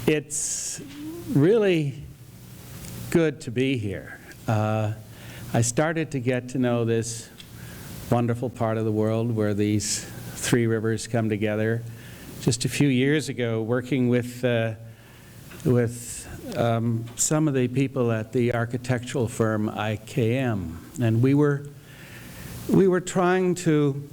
It's really good to be here. I started to get to know this wonderful part of the world where these three rivers come together just a few years ago, working with some of the people at the architectural firm IKM, and we were trying to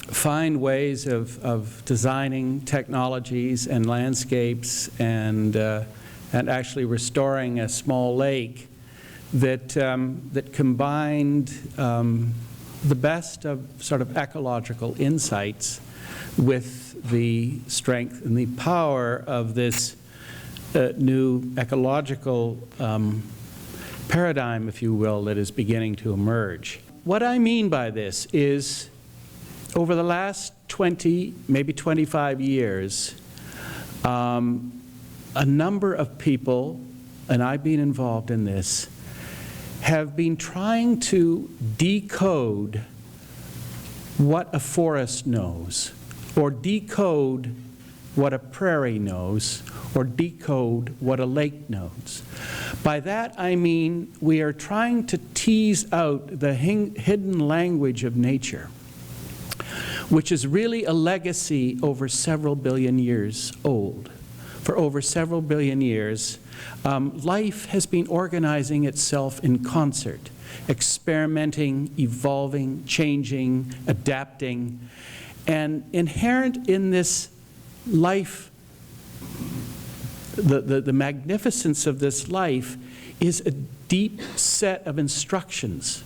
find ways of designing technologies and landscapes and actually restoring a small lake that combined the best of sort of ecological insights with the strength and the power of this new ecological paradigm, if you will, that is beginning to emerge. What I mean by this is, over the last 20, maybe 25 years, a number of people, and I've been involved in this, have been trying to decode what a forest knows, or decode what a prairie knows, or decode what a lake knows. By that I mean we are trying to tease out the hidden language of nature, which is really a legacy over several billion years old. For over several billion years, life has been organizing itself in concert, experimenting, evolving, changing, adapting. And inherent in this life, the magnificence of this life, is a deep set of instructions.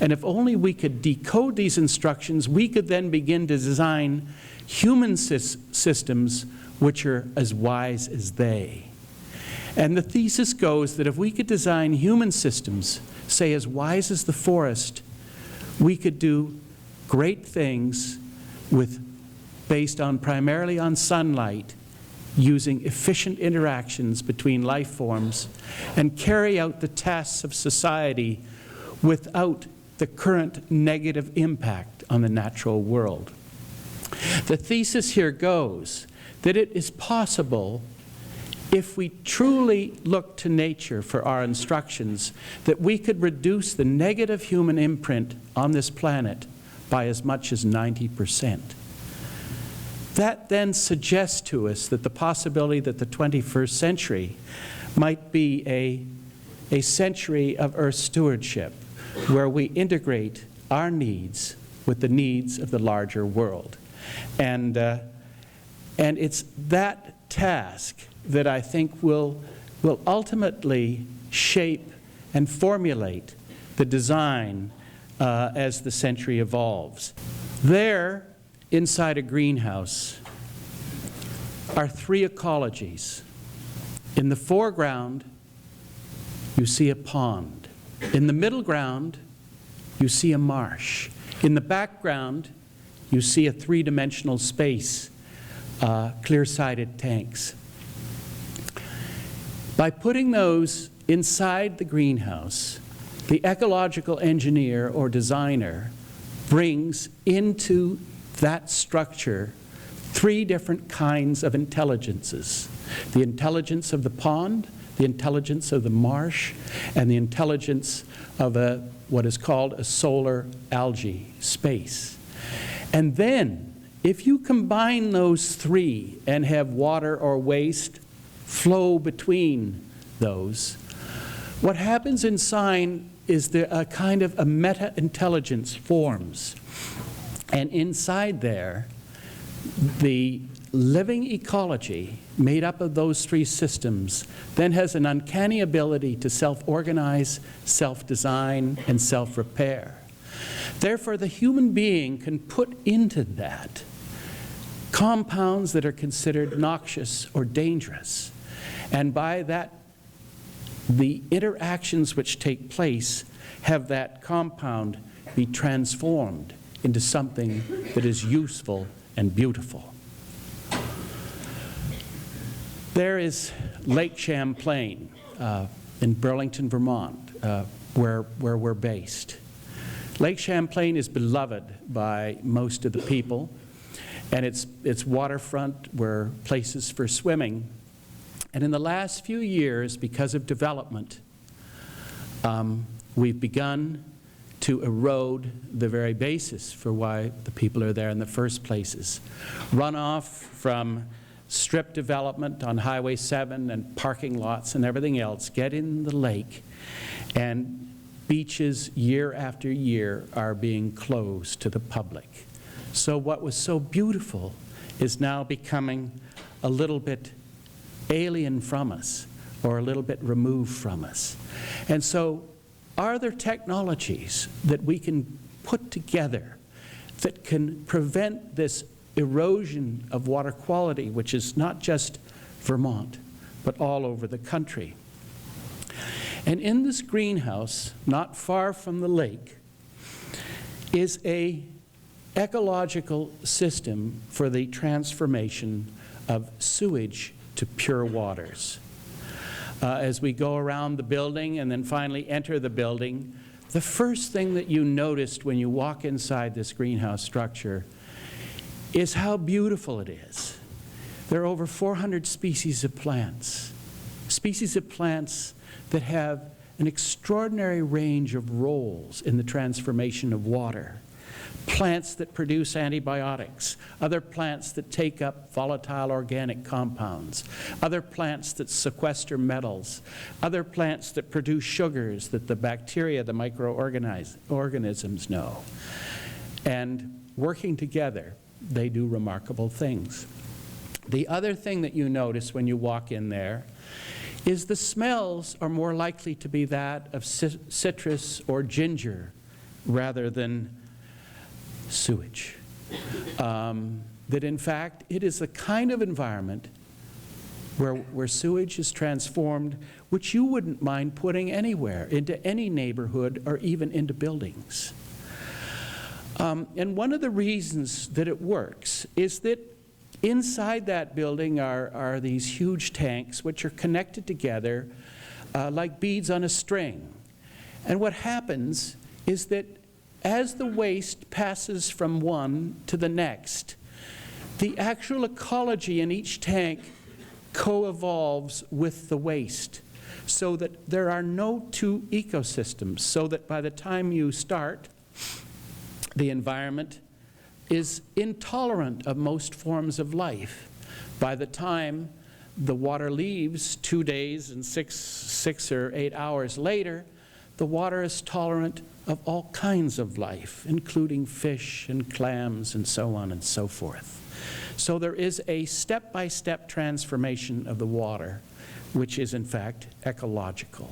And if only we could decode these instructions, we could then begin to design human systems which are as wise as they. And the thesis goes that if we could design human systems, say as wise as the forest, we could do great things based on primarily on sunlight, using efficient interactions between life forms, and carry out the tasks of society without the current negative impact on the natural world. The thesis here goes that it is possible, if we truly look to nature for our instructions, that we could reduce the negative human imprint on this planet by as much as 90%. That then suggests to us that the possibility that the 21st century might be a century of Earth stewardship, where we integrate our needs with the needs of the larger world. And it's that task that I think will ultimately shape and formulate the design as the century evolves. There, inside a greenhouse, are three ecologies. In the foreground, you see a pond. In the middle ground, you see a marsh. In the background, you see a three-dimensional space, clear-sided tanks. By putting those inside the greenhouse, the ecological engineer or designer brings into that structure three different kinds of intelligences: the intelligence of the pond, the intelligence of the marsh, and the intelligence of what is called a solar algae space. And then, if you combine those three and have water or waste flow between those, what happens inside is a kind of a meta-intelligence forms. And inside there, the living ecology made up of those three systems then has an uncanny ability to self-organize, self-design, and self-repair. Therefore, the human being can put into that compounds that are considered noxious or dangerous. And by that, the interactions which take place have that compound be transformed into something that is useful and beautiful. There is Lake Champlain in Burlington, Vermont, where we're based. Lake Champlain is beloved by most of the people, and its waterfront were places for swimming And in the last few years, because of development, we've begun to erode the very basis for why the people are there in the first places. Runoff from strip development on Highway 7 and parking lots and everything else get in the lake, and beaches year after year are being closed to the public. So what was so beautiful is now becoming a little bit alien from us, or a little bit removed from us. And so, are there technologies that we can put together that can prevent this erosion of water quality, which is not just Vermont, but all over the country? And in this greenhouse, not far from the lake, is a ecological system for the transformation of sewage to pure waters. As we go around the building and then finally enter the building, the first thing that you noticed when you walk inside this greenhouse structure is how beautiful it is. There are over 400 species of plants that have an extraordinary range of roles in the transformation of water. Plants that produce antibiotics, other plants that take up volatile organic compounds, other plants that sequester metals, other plants that produce sugars that the bacteria, the microorganisms know. And working together, they do remarkable things. The other thing that you notice when you walk in there is the smells are more likely to be that of citrus or ginger rather than sewage. That in fact, it is the kind of environment where sewage is transformed, which you wouldn't mind putting anywhere, into any neighborhood or even into buildings. And one of the reasons that it works is that inside that building are these huge tanks which are connected together like beads on a string. And what happens is that as the waste passes from one to the next, the actual ecology in each tank co-evolves with the waste, so that there are no two ecosystems, so that by the time you start, the environment is intolerant of most forms of life. By the time the water leaves 2 days and six or 8 hours later, the water is tolerant of all kinds of life, including fish and clams and so on and so forth. So there is a step-by-step transformation of the water, which is in fact ecological.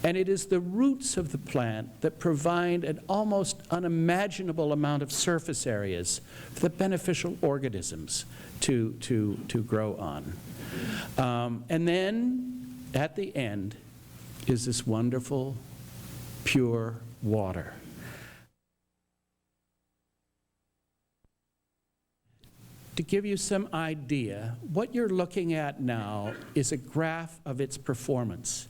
And it is the roots of the plant that provide an almost unimaginable amount of surface areas for the beneficial organisms to grow on. And then at the end is this wonderful, pure water. To give you some idea, what you're looking at now is a graph of its performance.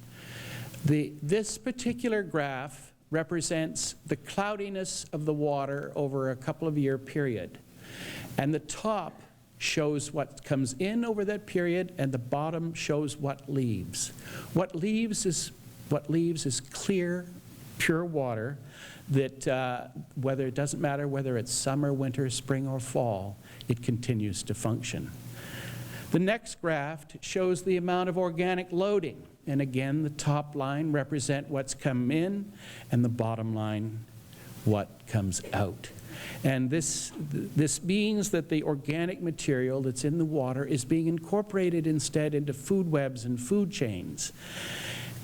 This particular graph represents the cloudiness of the water over a couple of year period. And the top shows what comes in over that period, and the bottom shows what leaves. What leaves is clear, pure water that whether it doesn't matter whether it's summer, winter, spring, or fall, it continues to function. The next graph shows the amount of organic loading. And again, the top line represent what's come in, and the bottom line, what comes out. And this means that the organic material that's in the water is being incorporated instead into food webs and food chains.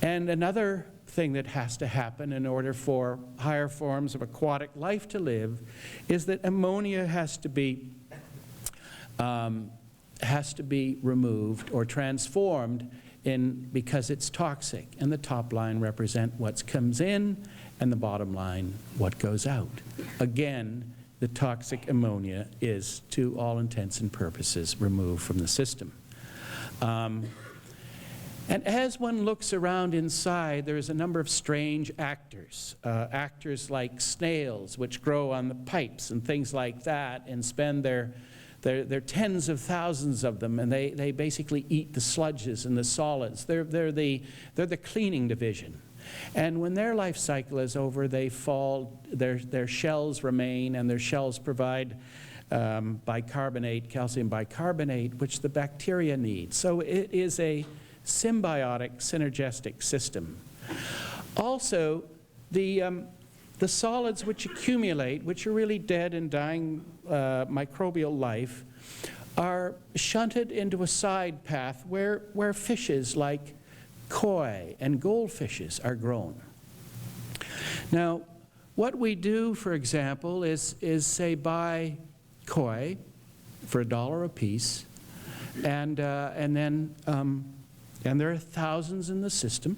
And another thing that has to happen in order for higher forms of aquatic life to live is that ammonia has to be removed or transformed because it's toxic. And the top line represent what comes in, and the bottom line what goes out. Again, the toxic ammonia is, to all intents and purposes, removed from the system. And as one looks around inside, there's a number of strange actors. Actors like snails, which grow on the pipes and things like that, and spend their There are tens of thousands of them, and they basically eat the sludges and the solids. They're the cleaning division. And when their life cycle is over, they fall, their shells remain, and their shells provide bicarbonate, calcium bicarbonate, which the bacteria need. So it is a symbiotic, synergistic system. Also, the solids which accumulate, which are really dead and dying microbial life, are shunted into a side path where fishes like koi and goldfishes are grown. Now, what we do, for example, is say buy koi for $1 a piece, and there are thousands in the system,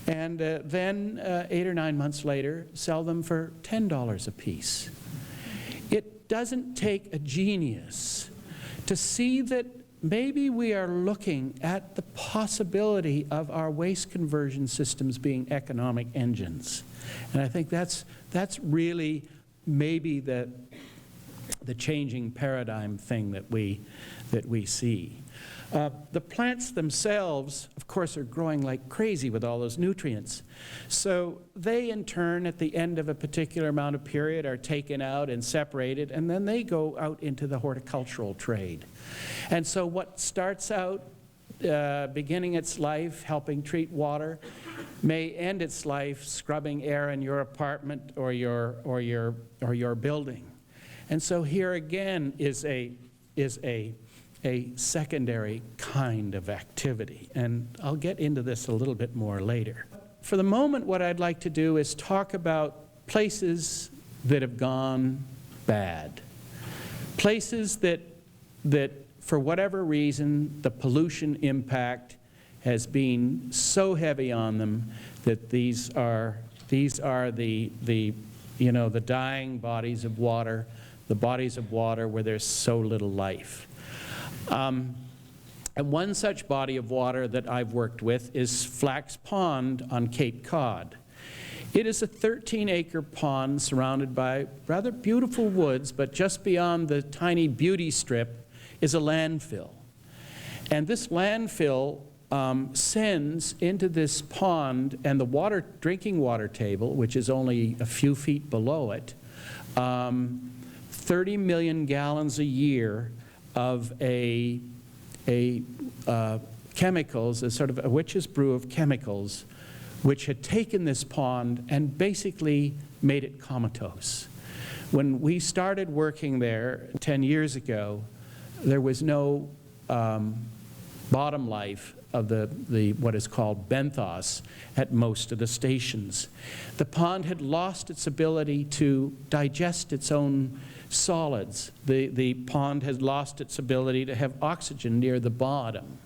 and then 8 or 9 months later, sell them for $10 a piece. It doesn't take a genius to see that maybe we are looking at the possibility of our waste conversion systems being economic engines. And I think that's really maybe the changing paradigm thing that we see. The plants themselves, of course, are growing like crazy with all those nutrients. So they, in turn, at the end of a particular amount of period, are taken out and separated, and then they go out into the horticultural trade. And so what starts out beginning its life helping treat water may end its life scrubbing air in your apartment or your building. And so here again is a secondary kind of activity. And I'll get into this a little bit more later. For the moment, what I'd like to do is talk about places that have gone bad. Places that for whatever reason, the pollution impact has been so heavy on them that these are the dying bodies of water, the bodies of water where there's so little life. And one such body of water that I've worked with is Flax Pond on Cape Cod. It is a 13-acre pond surrounded by rather beautiful woods, but just beyond the tiny beauty strip is a landfill. And this landfill sends into this pond and the drinking water table, which is only a few feet below it, 30 million gallons a year of chemicals, a sort of a witch's brew of chemicals, which had taken this pond and basically made it comatose. When we started working there 10 years ago, there was no bottom life of the what is called benthos at most of the stations. The pond had lost its ability to digest its own solids. The pond had lost its ability to have oxygen near the bottom.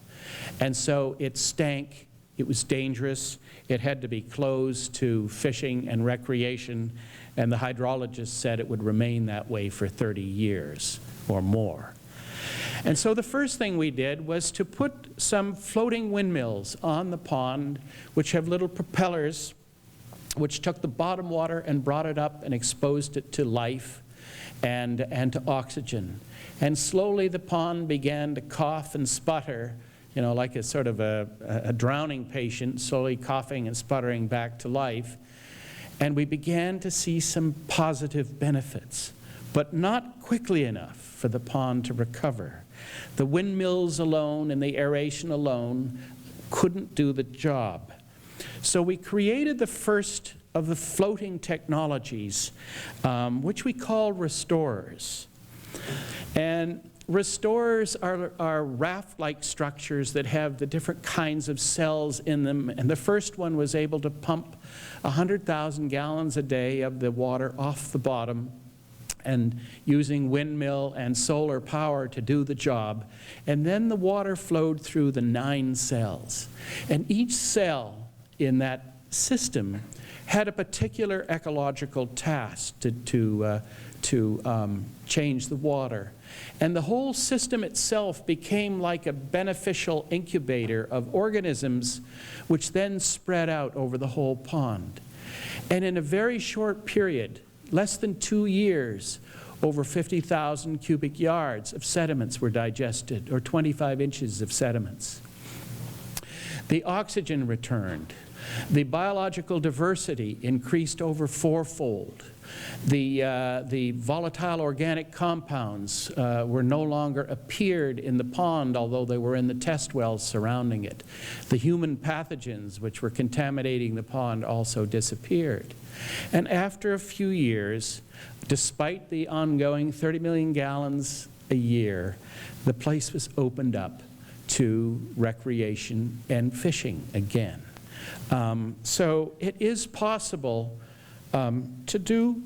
And so it stank, it was dangerous, it had to be closed to fishing and recreation, and the hydrologist said it would remain that way for 30 years or more. And so the first thing we did was to put some floating windmills on the pond, which have little propellers, which took the bottom water and brought it up and exposed it to life and to oxygen. And slowly the pond began to cough and sputter, you know, like a sort of a drowning patient, slowly coughing and sputtering back to life. And we began to see some positive benefits, but not quickly enough for the pond to recover. The windmills alone and the aeration alone couldn't do the job. So we created the first of the floating technologies, which we call restorers. And restorers are raft-like structures that have the different kinds of cells in them. And the first one was able to pump 100,000 gallons a day of the water off the bottom, and using windmill and solar power to do the job. And then the water flowed through the 9 cells. And each cell in that system had a particular ecological task to change the water. And the whole system itself became like a beneficial incubator of organisms, which then spread out over the whole pond. And in a very short period, less than 2 years, over 50,000 cubic yards of sediments were digested, or 25 inches of sediments. The oxygen returned. The biological diversity increased over fourfold. The volatile organic compounds were no longer appeared in the pond, although they were in the test wells surrounding it. The human pathogens which were contaminating the pond also disappeared. And after a few years, despite the ongoing 30 million gallons a year, the place was opened up to recreation and fishing again. So it is possible to do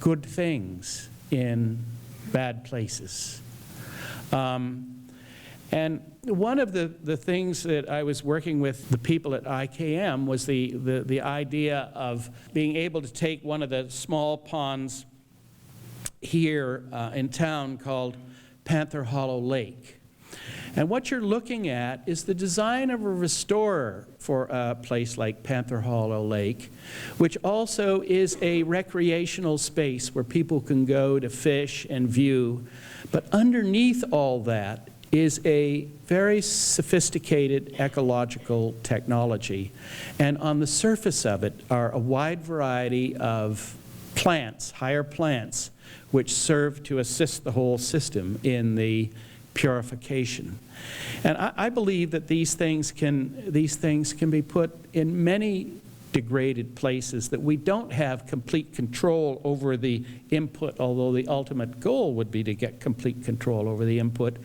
good things in bad places. And one of the things that I was working with the people at IKM was the idea of being able to take one of the small ponds here in town called Panther Hollow Lake. And what you're looking at is the design of a restorer for a place like Panther Hollow Lake, which also is a recreational space where people can go to fish and view. But underneath all that is a very sophisticated ecological technology. And on the surface of it are a wide variety of plants, higher plants, which serve to assist the whole system in the purification. And I believe that these things can be put in many degraded places that we don't have complete control over the input, although the ultimate goal would be to get complete control over the input.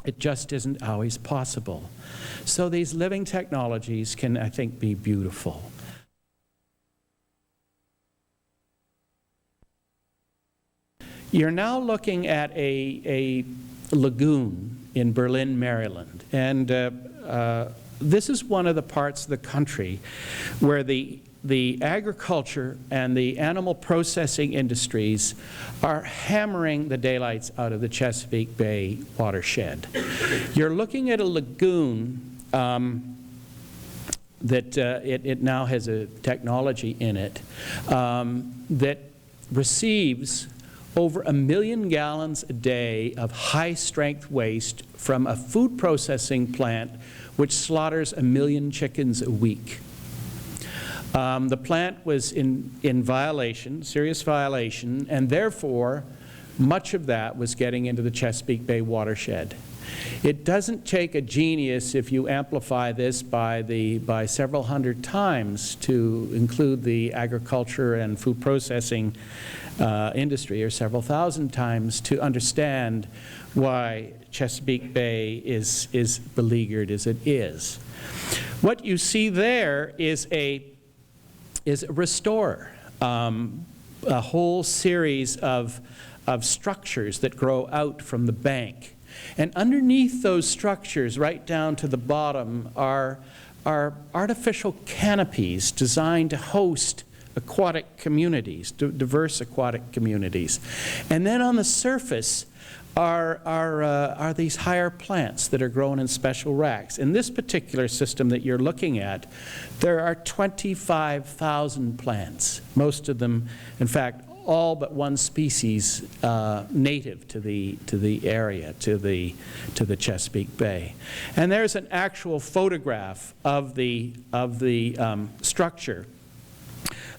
It just isn't always possible. So these living technologies can, I think, be beautiful. You're now looking at a lagoon in Berlin, Maryland. And this is one of the parts of the country where the agriculture and the animal processing industries are hammering the daylights out of the Chesapeake Bay watershed. You're looking at a lagoon that it now has a technology in it that receives over 1 million gallons a day of high-strength waste from a food processing plant which slaughters 1 million chickens a week. The plant was in violation, serious violation, and therefore much of that was getting into the Chesapeake Bay watershed. It doesn't take a genius if you amplify this by several hundred times to include the agriculture and food processing industry, or several thousand times, to understand why Chesapeake Bay is beleaguered as it is. What you see there is a restorer, a whole series of structures that grow out from the bank. And underneath those structures, right down to the bottom, are artificial canopies designed to host aquatic communities, diverse aquatic communities. And then on the surface are these higher plants that are grown in special racks. In this particular system that you're looking at, there are 25,000 plants, most of them, in fact, all but one species native to the area, to the Chesapeake Bay. And there's an actual photograph of the structure.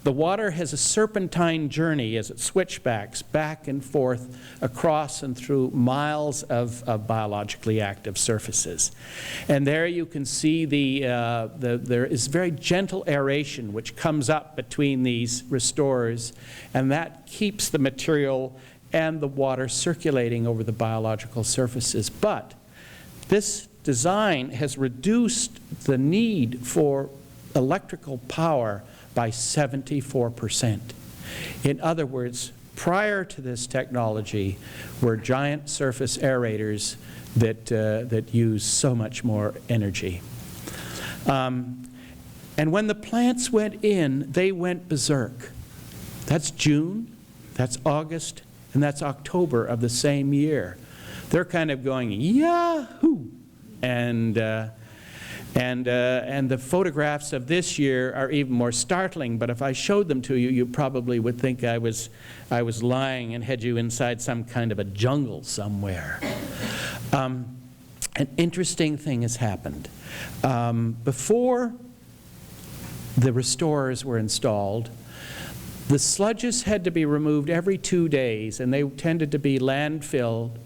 The water has a serpentine journey as it switchbacks back and forth across and through miles of biologically active surfaces. And there you can see there is very gentle aeration which comes up between these restorers, and that keeps the material and the water circulating over the biological surfaces. But this design has reduced the need for electrical power by 74%. In other words, prior to this technology were giant surface aerators that use so much more energy. And when the plants went in, they went berserk. That's June, that's August, and that's October of the same year. They're kind of going, yahoo! And And the photographs of this year are even more startling, but if I showed them to you, you probably would think I was lying and had you inside some kind of a jungle somewhere. An interesting thing has happened. Before the restorers were installed, the sludges had to be removed every 2 days, and they tended to be landfilled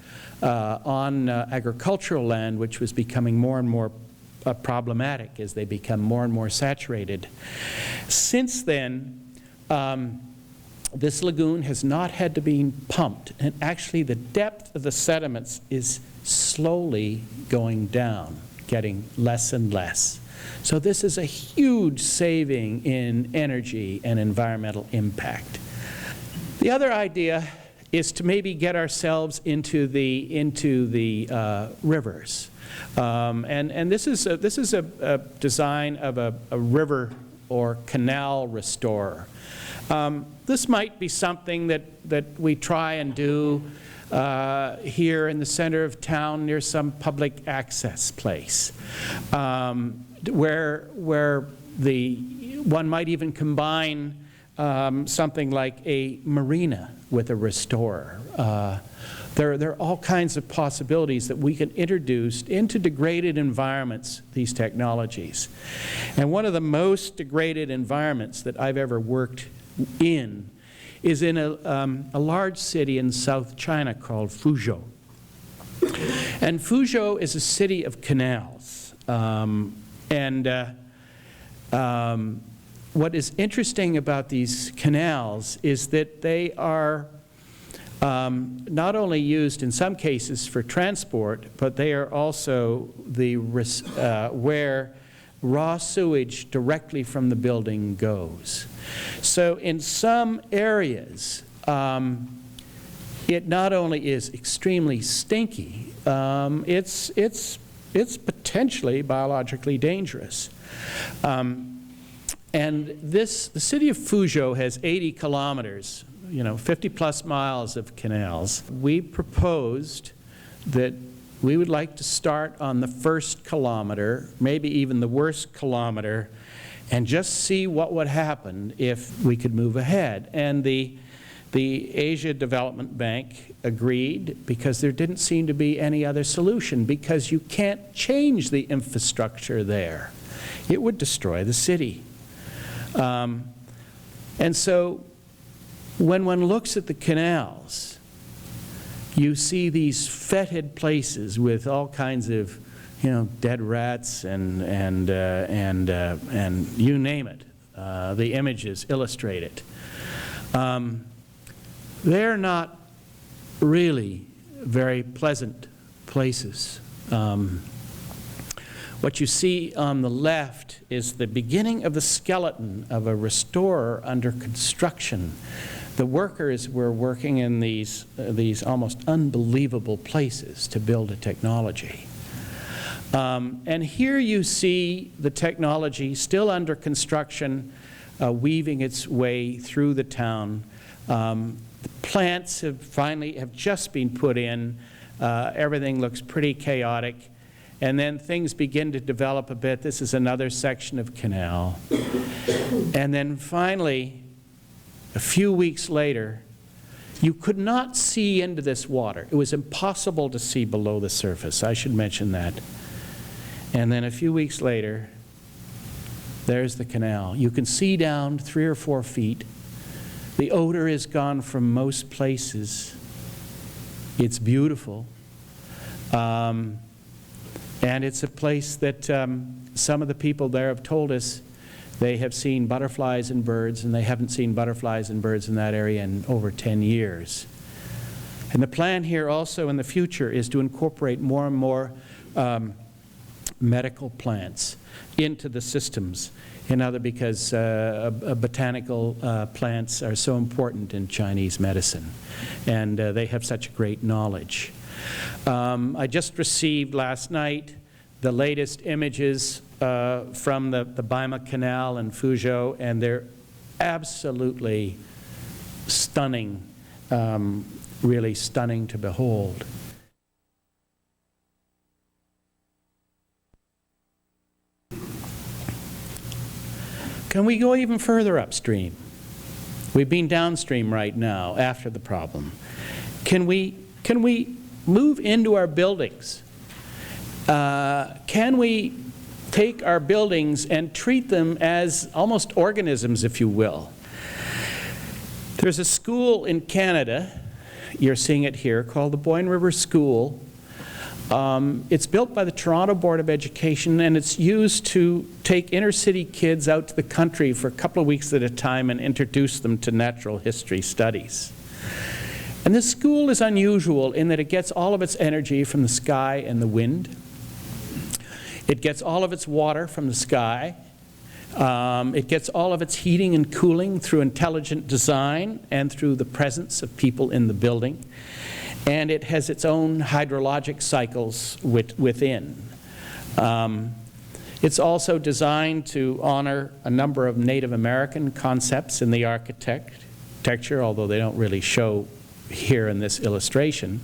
on agricultural land, which was becoming more and more problematic as they become more and more saturated. Since then, this lagoon has not had to be pumped, and actually the depth of the sediments is slowly going down, getting less and less. So this is a huge saving in energy and environmental impact. The other idea is to maybe get ourselves into the rivers. And this is a design of a river or canal restorer. This might be something that we try and do here in the center of town near some public access place, where one might even combine something like a marina with a restorer. There are all kinds of possibilities that we can introduce into degraded environments, these technologies. And one of the most degraded environments that I've ever worked in is in a large city in South China called Fuzhou. And Fuzhou is a city of canals. What is interesting about these canals is that they are not only used in some cases for transport, but they are also where raw sewage directly from the building goes. So in some areas, it not only is extremely stinky, it's potentially biologically dangerous. And the city of Fuzhou has 80 kilometers, 50 plus miles of canals. We proposed that we would like to start on the first kilometer, maybe even the worst kilometer, and just see what would happen if we could move ahead. And the Asia Development Bank agreed because there didn't seem to be any other solution, because you can't change the infrastructure there. It would destroy the city. And so when one looks at the canals, you see these fetid places with all kinds of, dead rats and you name it. The images illustrate it. They're not really very pleasant places. What you see on the left is the beginning of the skeleton of a restorer under construction. The workers were working in these almost unbelievable places to build a technology. And here you see the technology still under construction, weaving its way through the town. The plants have just been put in. Everything looks pretty chaotic. And then things begin to develop a bit. This is another section of canal. And then finally, a few weeks later, you could not see into this water. It was impossible to see below the surface. I should mention that. And then a few weeks later, there's the canal. You can see down 3 or 4 feet. The odor is gone from most places. It's beautiful. And it's a place that some of the people there have told us they have seen butterflies and birds, and they haven't seen butterflies and birds in that area in over 10 years. And the plan here also in the future is to incorporate more and more medical plants into the systems, because botanical plants are so important in Chinese medicine, and they have such great knowledge. I just received last night the latest images from the Baima Canal in Fuzhou, and they're absolutely stunning, really stunning to behold. Can we go even further upstream? We've been downstream right now after the problem. Can we move into our buildings? Can we take our buildings and treat them as almost organisms, if you will? There's a school in Canada, you're seeing it here, called the Boyne River School. It's built by the Toronto Board of Education, and it's used to take inner city kids out to the country for a couple of weeks at a time and introduce them to natural history studies. And this school is unusual in that it gets all of its energy from the sky and the wind. It gets all of its water from the sky. It gets all of its heating and cooling through intelligent design and through the presence of people in the building. And it has its own hydrologic cycles within. It's also designed to honor a number of Native American concepts in the architecture, although they don't really show here in this illustration.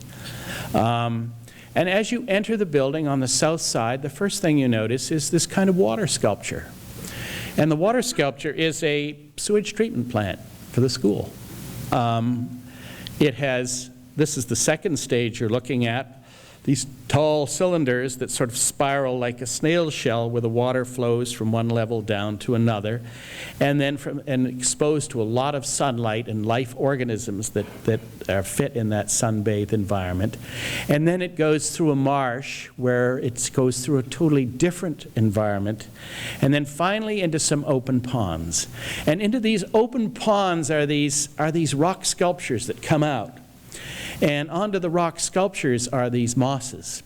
And as you enter the building on the south side, the first thing you notice is this kind of water sculpture. And the water sculpture is a sewage treatment plant for the school. This is the second stage you're looking at, these tall cylinders that sort of spiral like a snail shell where the water flows from one level down to another, and then exposed to a lot of sunlight and life organisms that are fit in that sun-bathed environment. And then it goes through a marsh where it goes through a totally different environment, and then finally into some open ponds. And into these open ponds are these rock sculptures that come out. And onto the rock sculptures are these mosses.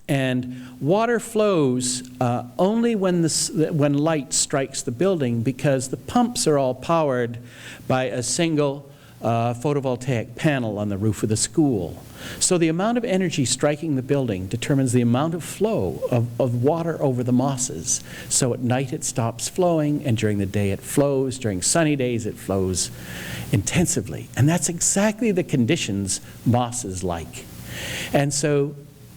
And water flows only when light strikes the building, because the pumps are all powered by a single photovoltaic panel on the roof of the school. So the amount of energy striking the building determines the amount of flow of water over the mosses. So at night it stops flowing, and during the day it flows. During sunny days it flows intensively. And that's exactly the conditions mosses like. And so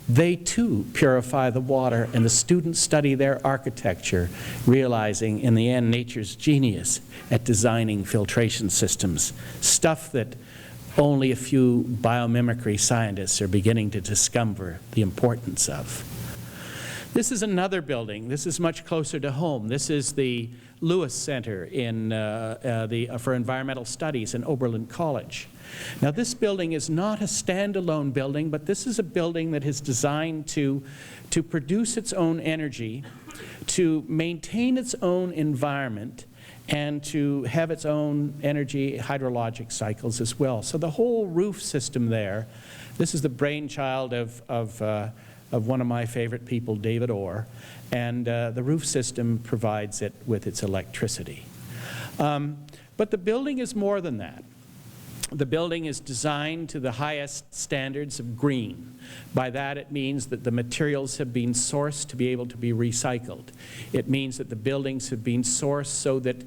they too purify the water, and the students study their architecture, realizing in the end nature's genius at designing filtration systems, stuff that only a few biomimicry scientists are beginning to discover the importance of. This is another building. This is much closer to home. This is the Lewis Center for Environmental Studies in Oberlin College. Now, this building is not a standalone building, but this is a building that is designed to produce its own energy, to maintain its own environment, and to have its own energy hydrologic cycles as well. So the whole roof system there, this is the brainchild of one of my favorite people, David Orr, and the roof system provides it with its electricity. But the building is more than that. The building is designed to the highest standards of green. By that it means that the materials have been sourced to be able to be recycled. It means that the buildings have been sourced so that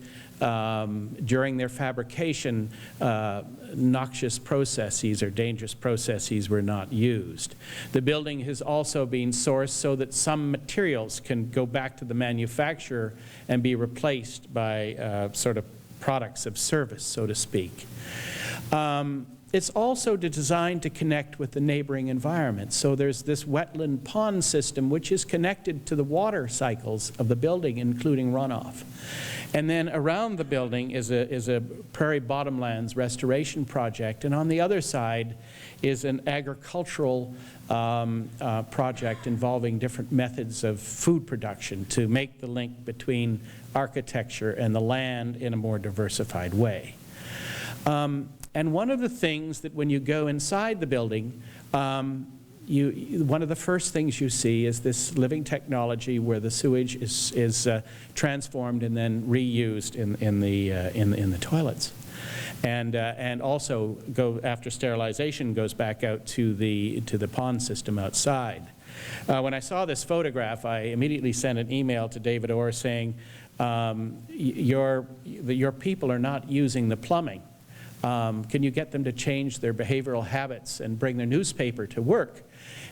during their fabrication, noxious processes or dangerous processes were not used. The building has also been sourced so that some materials can go back to the manufacturer and be replaced by sort of products of service, so to speak. It's also designed to connect with the neighboring environment. So there's this wetland pond system which is connected to the water cycles of the building, including runoff. And then around the building is a prairie bottomlands restoration project, and on the other side is an agricultural project involving different methods of food production to make the link between architecture and the land in a more diversified way. And one of the things that when you go inside the building, one of the first things you see is this living technology where the sewage is transformed and then reused in the toilets, and also after sterilization goes back out to the pond system outside. When I saw this photograph, I immediately sent an email to David Orr saying, your people are not using the plumbing. Can you get them to change their behavioral habits and bring their newspaper to work?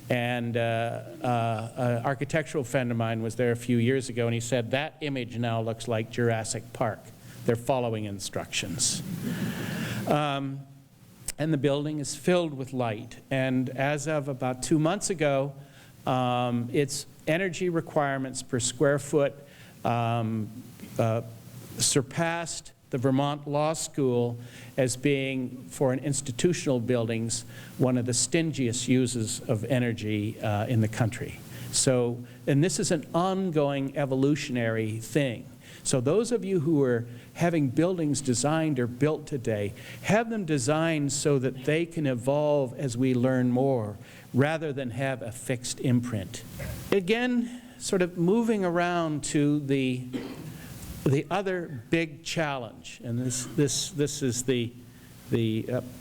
And an architectural friend of mine was there a few years ago, and he said, that image now looks like Jurassic Park. They're following instructions. And the building is filled with light. And as of about 2 months ago, its energy requirements per square foot surpassed the Vermont Law School as being, for an institutional buildings, one of the stingiest uses of energy in the country. So, and this is an ongoing evolutionary thing. So those of you who are having buildings designed or built today, have them designed so that they can evolve as we learn more, rather than have a fixed imprint. Again, sort of moving around to the other big challenge, and this is the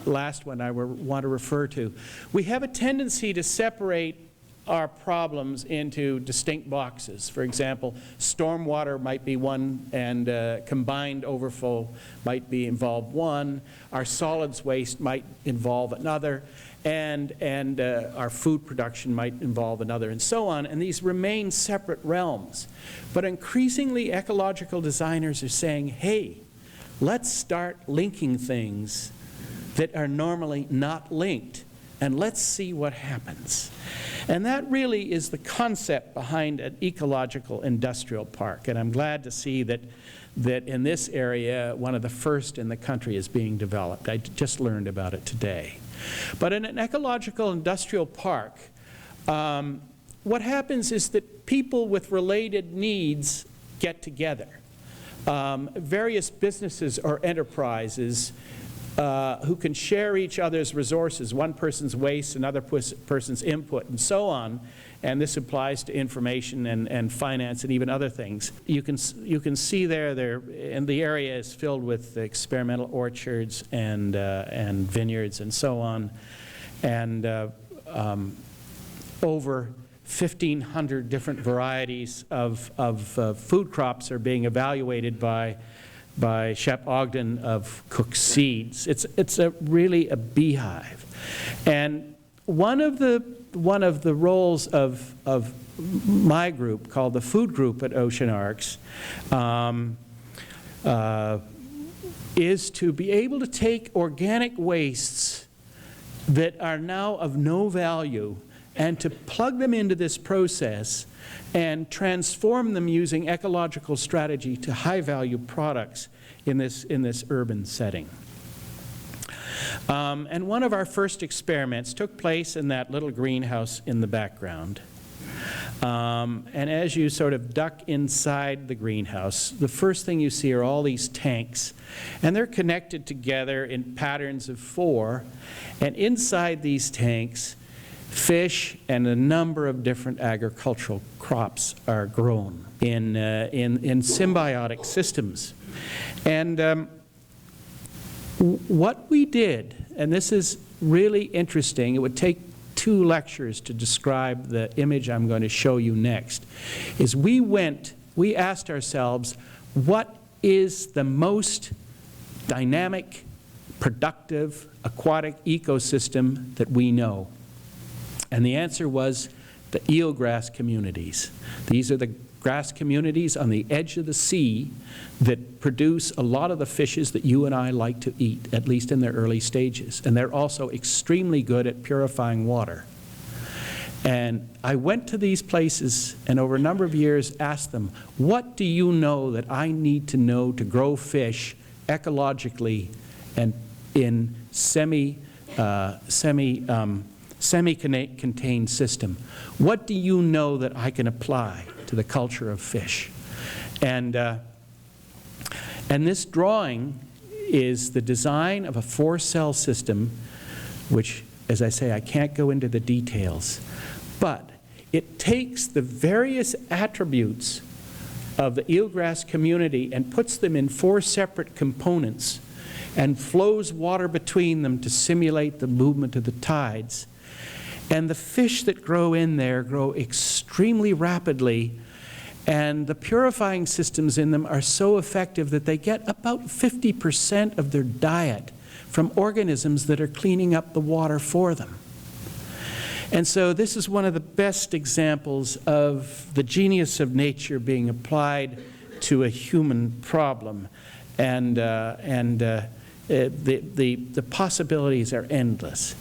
last one I want to refer to. We have a tendency to separate our problems into distinct boxes. For example, stormwater might be one, and combined overflow might be involved one. Our solids waste might involve another, and our food production might involve another, and so on. And these remain separate realms. But increasingly, ecological designers are saying, hey, let's start linking things that are normally not linked, and let's see what happens. And that really is the concept behind an ecological industrial park. And I'm glad to see that in this area, one of the first in the country is being developed. I just learned about it today. But in an ecological industrial park, what happens is that people with related needs get together. Various businesses or enterprises who can share each other's resources, one person's waste, another person's input, and so on. And this applies to information and finance and even other things. You can see there, and the area is filled with experimental orchards and vineyards and so on. And over 1,500 different varieties of food crops are being evaluated by Shep Ogden of Cook Seeds. It's really a beehive. And one of the roles of my group, called the food group at Ocean Arcs, is to be able to take organic wastes that are now of no value and to plug them into this process and transform them using ecological strategy to high-value products in this urban setting. And one of our first experiments took place in that little greenhouse in the background. And as you sort of duck inside the greenhouse, the first thing you see are all these tanks. And they're connected together in patterns of 4. And inside these tanks, fish and a number of different agricultural crops are grown in symbiotic systems. And what we did, and this is really interesting, it would take 2 lectures to describe the image I'm going to show you next, is we asked ourselves, what is the most dynamic, productive, aquatic ecosystem that we know? And the answer was the eelgrass communities. These are the grass communities on the edge of the sea that produce a lot of the fishes that you and I like to eat, at least in their early stages. And they're also extremely good at purifying water. And I went to these places and over a number of years asked them, what do you know that I need to know to grow fish ecologically and in semi-contained system? What do you know that I can apply to the culture of fish? And this drawing is the design of a 4-cell system, which, as I say, I can't go into the details, but it takes the various attributes of the eelgrass community and puts them in 4 separate components and flows water between them to simulate the movement of the tides. And the fish that grow in there grow extremely rapidly, and the purifying systems in them are so effective that they get about 50% of their diet from organisms that are cleaning up the water for them. And so this is one of the best examples of the genius of nature being applied to a human problem. And the possibilities are endless.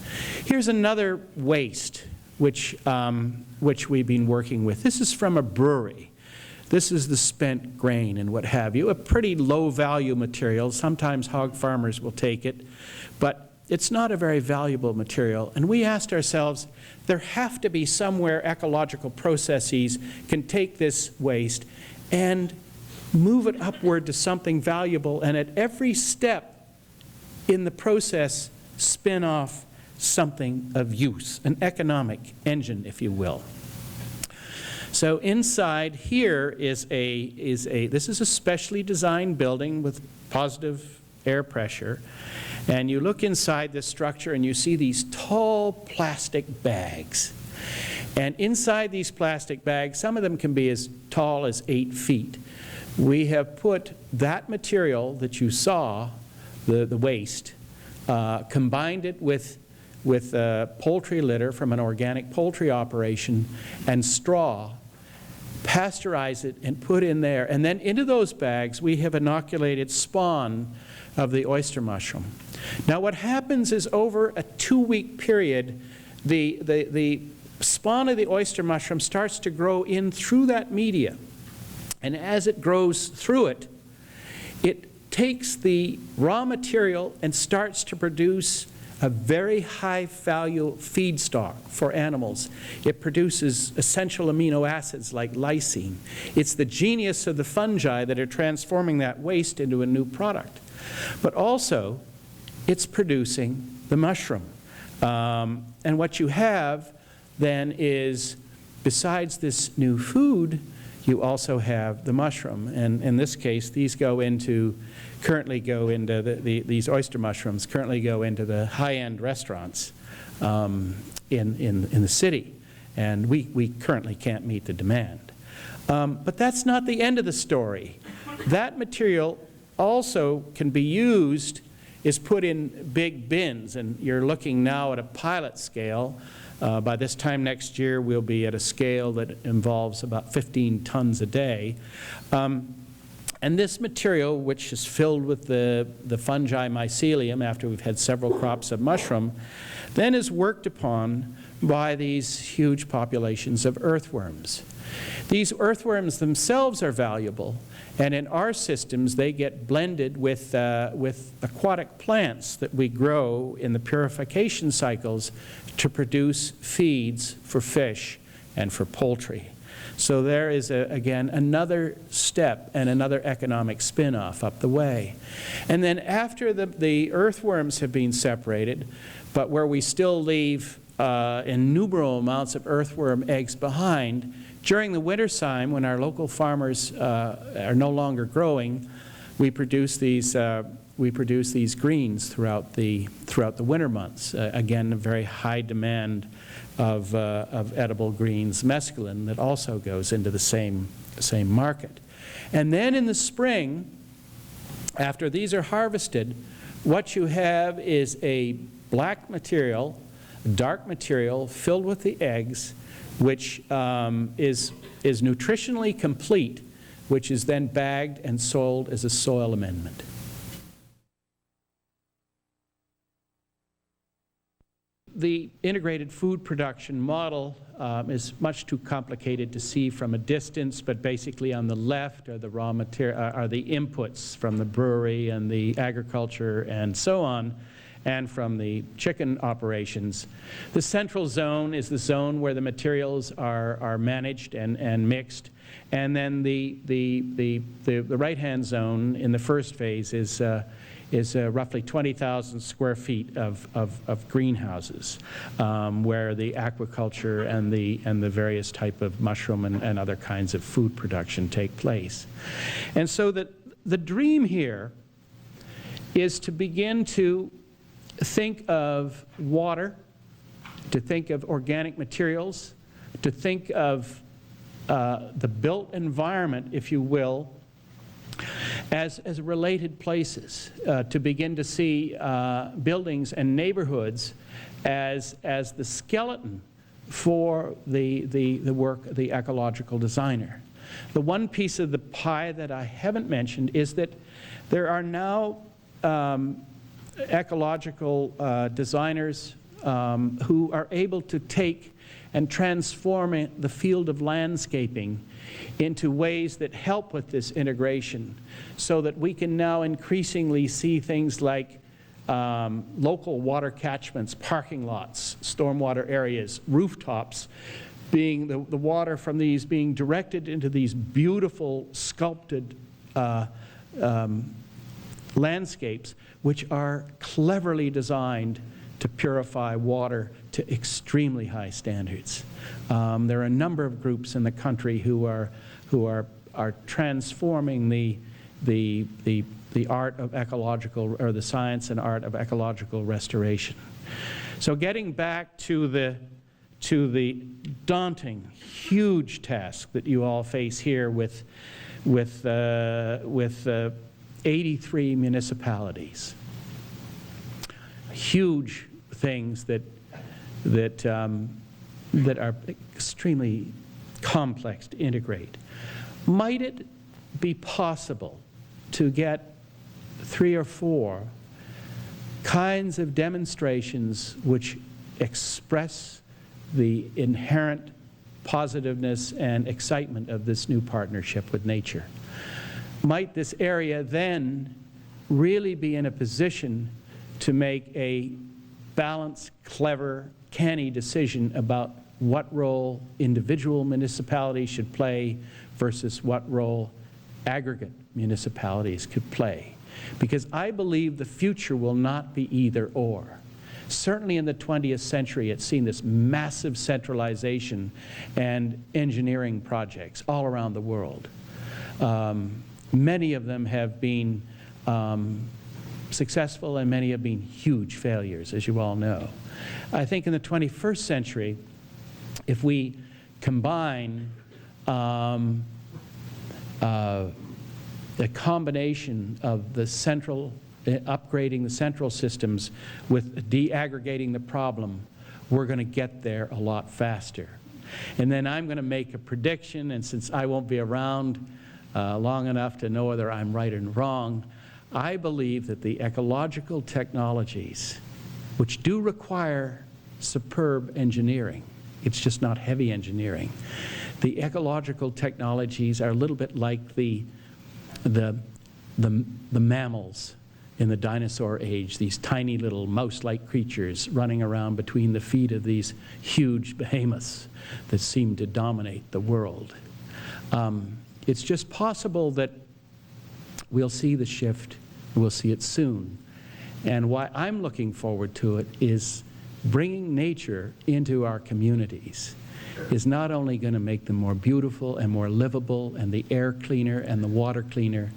Here's another waste which we've been working with. This is from a brewery. This is the spent grain and what have you, a pretty low value material. Sometimes hog farmers will take it, but it's not a very valuable material. And we asked ourselves, there have to be somewhere ecological processes can take this waste and move it upward to something valuable, and at every step in the process, spin off something of use, an economic engine, if you will. So inside here this is a specially designed building with positive air pressure, and you look inside this structure and you see these tall plastic bags. And inside these plastic bags, some of them can be as tall as 8 feet. We have put that material that you saw, the waste, combined it with poultry litter from an organic poultry operation and straw, pasteurize it and put in there. And then into those bags we have inoculated spawn of the oyster mushroom. Now what happens is over a 2-week period, the spawn of the oyster mushroom starts to grow in through that media. And as it grows through it, it takes the raw material and starts to produce a very high value feedstock for animals. It produces essential amino acids like lysine. It's the genius of the fungi that are transforming that waste into a new product. But also, it's producing the mushroom. And what you have then is, besides this new food, you also have the mushroom. And in this case, these currently go into these oyster mushrooms currently go into the high-end restaurants in the city. And we currently can't meet the demand. But that's not the end of the story. That material also can be used, is put in big bins, and you're looking now at a pilot scale. By this time next year, we'll be at a scale that involves about 15 tons a day. And this material, which is filled with the fungi mycelium after we've had several crops of mushroom, then is worked upon by these huge populations of earthworms. These earthworms themselves are valuable, and in our systems they get blended with aquatic plants that we grow in the purification cycles to produce feeds for fish and for poultry. So there is, again, another step and another economic spin-off up the way. And then after the earthworms have been separated, but where we still leave innumerable amounts of earthworm eggs behind, during the wintertime, when our local farmers are no longer growing, we produce these greens throughout the winter months. Again, a very high demand of edible greens, mescaline, that also goes into the same market. And then in the spring, after these are harvested, what you have is a black material, dark material filled with the eggs, which is nutritionally complete, which is then bagged and sold as a soil amendment. The integrated food production model is much too complicated to see from a distance, but basically on the left are the raw material, are the inputs from the brewery and the agriculture and so on, and from the chicken operations. The central zone is the zone where the materials are managed and mixed, and then the right-hand zone in the first phase is roughly 20,000 square feet of greenhouses, where the aquaculture and the various type of mushroom and other kinds of food production take place. And so the dream here is to begin to think of water, to think of organic materials, to think of the built environment, if you will, as related places, to begin to see buildings and neighborhoods as the skeleton for the work of the ecological designer. The one piece of the pie that I haven't mentioned is that there are now ecological designers who are able to take and transform the field of landscaping into ways that help with this integration, so that we can now increasingly see things like local water catchments, parking lots, stormwater areas, rooftops, being the water from these being directed into these beautiful sculpted landscapes, which are cleverly designed to purify water to extremely high standards. There are a number of groups in the country who are transforming the art of ecological, or the science and art of ecological restoration. So getting back to the daunting, huge task that you all face here with 83 municipalities, huge things that are extremely complex to integrate. Might it be possible to get 3 or 4 kinds of demonstrations which express the inherent positiveness and excitement of this new partnership with nature? Might this area then really be in a position to make a balanced, clever, canny decision about what role individual municipalities should play versus what role aggregate municipalities could play? Because I believe the future will not be either or. Certainly in the 20th century, it's seen this massive centralization and engineering projects all around the world. Many of them have been successful, and many have been huge failures, as you all know. I think in the 21st century, if we combine a combination of the central, upgrading the central systems with de-aggregating the problem, we're going to get there a lot faster. And then I'm going to make a prediction, and since I won't be around long enough to know whether I'm right or wrong, I believe that the ecological technologies, which do require superb engineering, it's just not heavy engineering. The ecological technologies are a little bit like the mammals in the dinosaur age, these tiny little mouse-like creatures running around between the feet of these huge behemoths that seem to dominate the world. It's just possible that we'll see the shift, we'll see it soon. And why I'm looking forward to it is bringing nature into our communities is not only going to make them more beautiful and more livable, and the air cleaner and the water cleaner,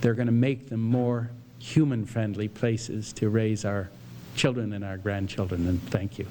they're going to make them more human-friendly places to raise our children and our grandchildren. And thank you.